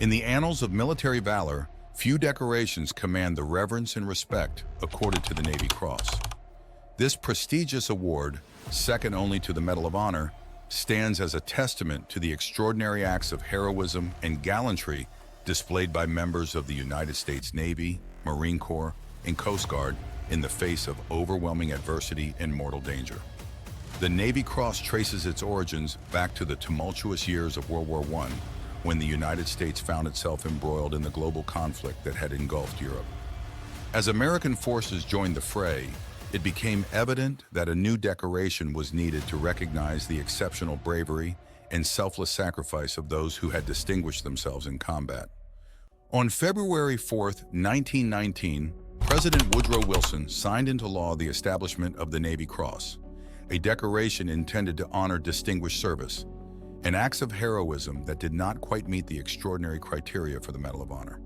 In the annals of military valor, few decorations command the reverence and respect accorded to the Navy Cross. This prestigious award, second only to the Medal of Honor, stands as a testament to the extraordinary acts of heroism and gallantry displayed by members of the United States Navy, Marine Corps, and Coast Guard in the face of overwhelming adversity and mortal danger. The Navy Cross traces its origins back to the tumultuous years of World War I, when the United States found itself embroiled in the global conflict that had engulfed Europe. As American forces joined the fray, it became evident that a new decoration was needed to recognize the exceptional bravery and selfless sacrifice of those who had distinguished themselves in combat. On February 4, 1919, President Woodrow Wilson signed into law the establishment of the Navy Cross, a decoration intended to honor distinguished service and acts of heroism that did not quite meet the extraordinary criteria for the Medal of Honor.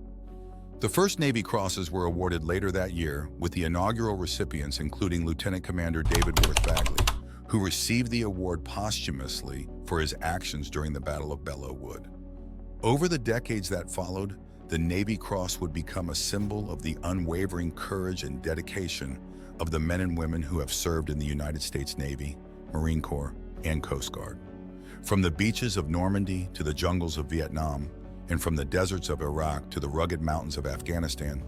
The first Navy Crosses were awarded later that year, with the inaugural recipients including Lieutenant Commander David Bagley, who received the award posthumously for his actions during the Battle of Belleau Wood. Over the decades that followed, the Navy Cross would become a symbol of the unwavering courage and dedication of the men and women who have served in the United States Navy, Marine Corps, and Coast Guard. From the beaches of Normandy to the jungles of Vietnam, and from the deserts of Iraq to the rugged mountains of Afghanistan,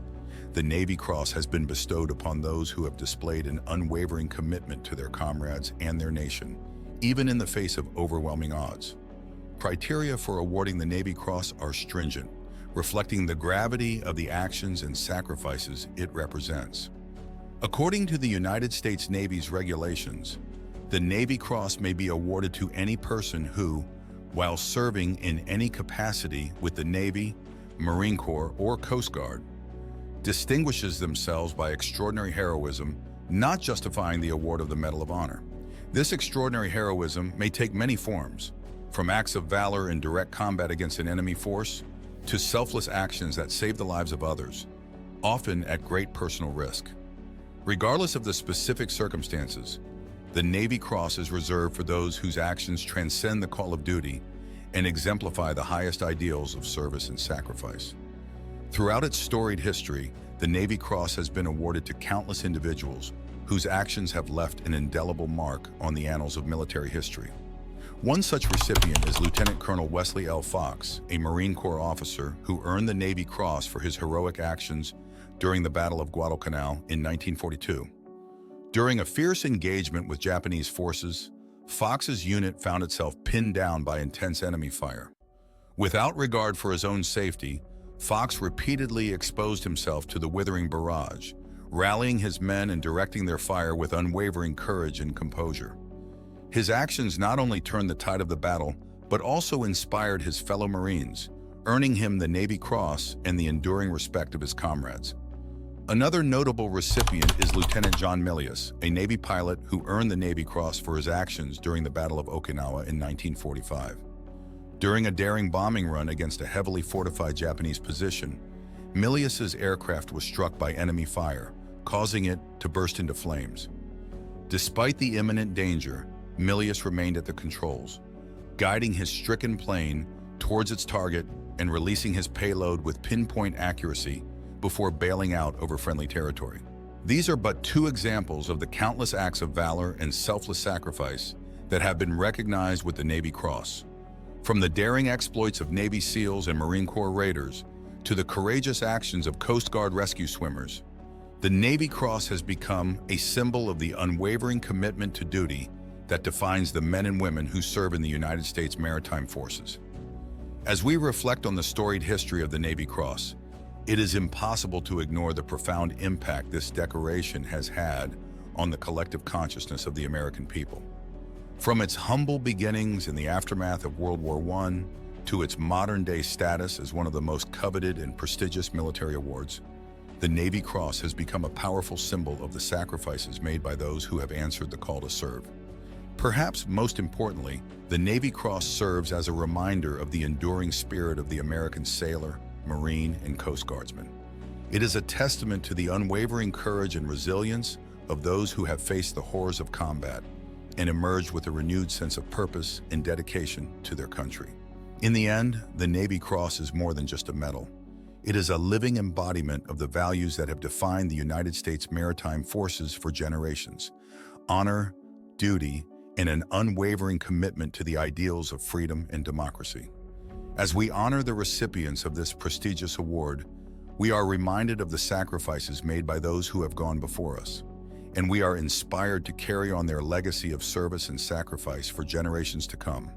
the Navy Cross has been bestowed upon those who have displayed an unwavering commitment to their comrades and their nation, even in the face of overwhelming odds. Criteria for awarding the Navy Cross are stringent, reflecting the gravity of the actions and sacrifices it represents. According to the United States Navy's regulations, the Navy Cross may be awarded to any person who, while serving in any capacity with the Navy, Marine Corps, or Coast Guard, distinguishes themselves by extraordinary heroism, not justifying the award of the Medal of Honor. This extraordinary heroism may take many forms, from acts of valor in direct combat against an enemy force, to selfless actions that save the lives of others, often at great personal risk. Regardless of the specific circumstances, the Navy Cross is reserved for those whose actions transcend the call of duty and exemplify the highest ideals of service and sacrifice. Throughout its storied history, the Navy Cross has been awarded to countless individuals whose actions have left an indelible mark on the annals of military history. One such recipient is Lieutenant Colonel Wesley L. Fox, a Marine Corps officer who earned the Navy Cross for his heroic actions during the Battle of Guadalcanal in 1942. During a fierce engagement with Japanese forces, Fox's unit found itself pinned down by intense enemy fire. Without regard for his own safety, Fox repeatedly exposed himself to the withering barrage, rallying his men and directing their fire with unwavering courage and composure. His actions not only turned the tide of the battle, but also inspired his fellow Marines, earning him the Navy Cross and the enduring respect of his comrades. Another notable recipient is Lieutenant John Milius, a Navy pilot who earned the Navy Cross for his actions during the Battle of Okinawa in 1945. During a daring bombing run against a heavily fortified Japanese position, Milius's aircraft was struck by enemy fire, causing it to burst into flames. Despite the imminent danger, Milius remained at the controls, guiding his stricken plane towards its target and releasing his payload with pinpoint accuracy before bailing out over friendly territory. These are but two examples of the countless acts of valor and selfless sacrifice that have been recognized with the Navy Cross. From the daring exploits of Navy SEALs and Marine Corps raiders to the courageous actions of Coast Guard rescue swimmers, the Navy Cross has become a symbol of the unwavering commitment to duty that defines the men and women who serve in the United States Maritime Forces. As we reflect on the storied history of the Navy Cross, it is impossible to ignore the profound impact this decoration has had on the collective consciousness of the American people. From its humble beginnings in the aftermath of World War I to its modern-day status as one of the most coveted and prestigious military awards, the Navy Cross has become a powerful symbol of the sacrifices made by those who have answered the call to serve. Perhaps most importantly, the Navy Cross serves as a reminder of the enduring spirit of the American sailor, Marine, and Coast Guardsman. It is a testament to the unwavering courage and resilience of those who have faced the horrors of combat and emerged with a renewed sense of purpose and dedication to their country. In the end, the Navy Cross is more than just a medal. It is a living embodiment of the values that have defined the United States maritime forces for generations: honor, duty, and an unwavering commitment to the ideals of freedom and democracy. As we honor the recipients of this prestigious award, we are reminded of the sacrifices made by those who have gone before us, and we are inspired to carry on their legacy of service and sacrifice for generations to come.